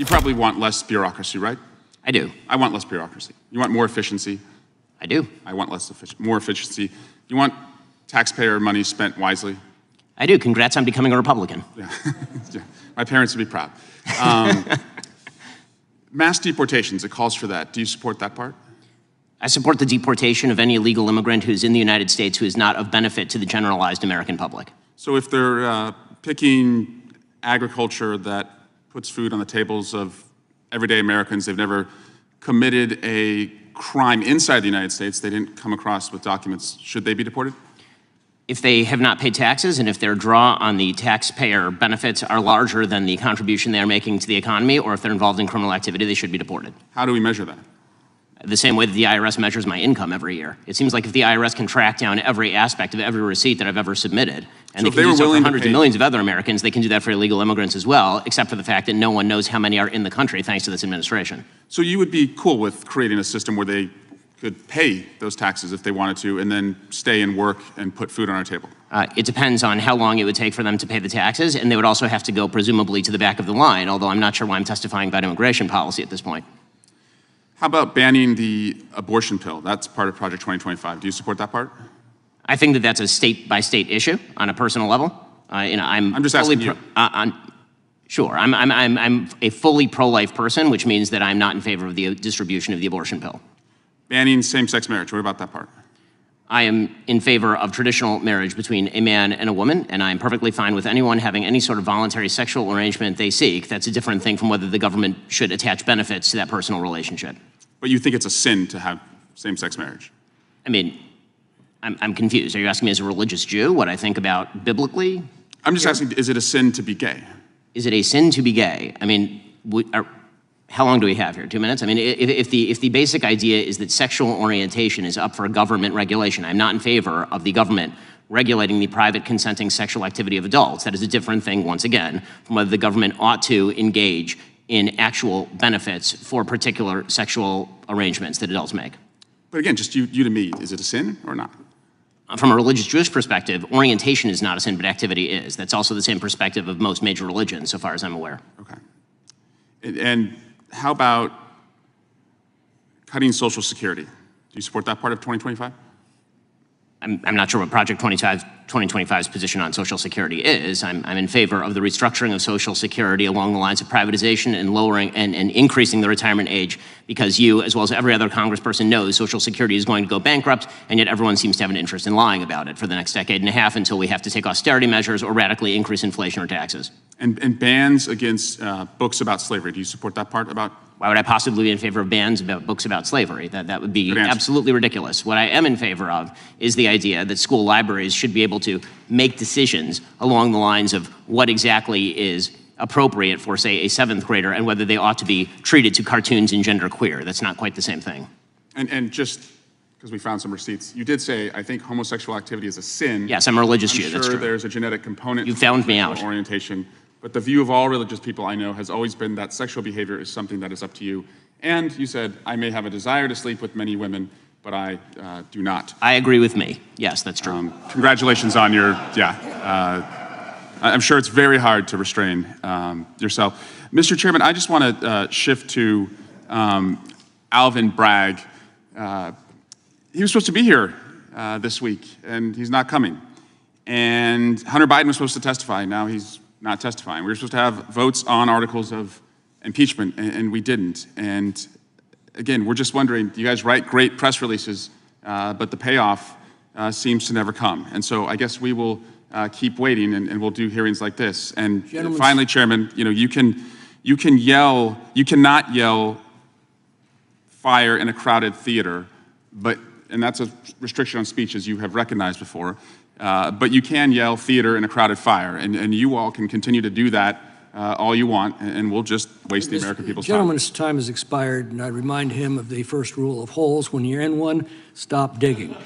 You probably want less bureaucracy, right? I do. I want less bureaucracy. You want more efficiency? I do. I want more efficiency. You want taxpayer money spent wisely? I do. Congrats on becoming a Republican. Yeah. Yeah. My parents would be proud. Mass deportations, it calls for that. Do you support that part? I support the deportation of any illegal immigrant who's in the United States who is not of benefit to the generalized American public. So if they're picking agriculture that puts food on the tables of everyday Americans, they've never committed a crime inside the United States, they didn't come across with documents, should they be deported? If they have not paid taxes and if their draw on the taxpayer benefits are larger than the contribution they are making to the economy, or if they're involved in criminal activity, they should be deported. How do we measure that? The same way that the IRS measures my income every year. It seems like if the IRS can track down every aspect of every receipt that I've ever submitted, and they can do so for hundreds of millions of other Americans, they can do that for illegal immigrants as well, except for the fact that no one knows how many are in the country thanks to this administration. So you would be cool with creating a system where they could pay those taxes if they wanted to and then stay and work and put food on our table? It depends on how long it would take for them to pay the taxes, and they would also have to go presumably to the back of the line, although I'm not sure why I'm testifying about immigration policy at this point. How about banning the abortion pill? That's part of Project 2025. Do you support that part? I think that that's a state-by-state issue on a personal level. I'm just asking you. Sure, I'm a fully pro-life person, which means that I'm not in favor of the distribution of the abortion pill. Banning same-sex marriage, what about that part? I am in favor of traditional marriage between a man and a woman, and I'm perfectly fine with anyone having any sort of voluntary sexual arrangement they seek. That's a different thing from whether the government should attach benefits to that personal relationship. But you think it's a sin to have same-sex marriage? I mean, I'm confused. Are you asking me as a religious Jew what I think about biblically? I'm just asking, is it a sin to be gay? Is it a sin to be gay? I mean, how long do we have here? 2 minutes? I mean, if the basic idea is that sexual orientation is up for government regulation, I'm not in favor of the government regulating the private consenting sexual activity of adults. That is a different thing, once again, from whether the government ought to engage in actual benefits for particular sexual arrangements that adults make. But again, just you to me, is it a sin or not? From a religious Jewish perspective, orientation is not a sin, but activity is. That's also the same perspective of most major religions, so far as I'm aware. Okay. And how about cutting Social Security? Do you support that part of 2025? I'm not sure what Project 2025's position on Social Security is. I'm in favor of the restructuring of Social Security along the lines of privatization and lowering and increasing the retirement age, because you, as well as every other congressperson, knows Social Security is going to go bankrupt, and yet everyone seems to have an interest in lying about it for the next decade and a half until we have to take austerity measures or radically increase inflation or taxes. And bans against books about slavery. Do you support that part about? Why would I possibly be in favor of bans about books about slavery? That would be absolutely ridiculous. What I am in favor of is the idea that school libraries should be able to make decisions along the lines of what exactly is appropriate for, say, a 7th grader and whether they ought to be treated to cartoons and genderqueer. That's not quite the same thing. And just because we found some receipts, you did say, I think homosexual activity is a sin. Yes, I'm a religious Jew, that's true. There's a genetic component. You found me out. Orientation. But the view of all religious people I know has always been that sexual behavior is something that is up to you. And you said, I may have a desire to sleep with many women, but I do not. I agree with me. Yes, that's true. Congratulations on your, I'm sure it's very hard to restrain yourself. Mr. Chairman, I just want to shift to Alvin Bragg. He was supposed to be here this week, and he's not coming. And Hunter Biden was supposed to testify. Now he's not testifying. We were supposed to have votes on articles of impeachment, and we didn't. And again, we're just wondering, you guys write great press releases, but the payoff seems to never come. And so I guess we will keep waiting, and we'll do hearings like this. And finally, Chairman, you cannot yell fire in a crowded theater, and that's a restriction on speech, as you have recognized before. But you can yell theater in a crowded fire, and you all can continue to do that all you want, and we'll just waste the American people's time. Gentleman's time has expired, and I remind him of the first rule of holes. When you're in one, stop digging.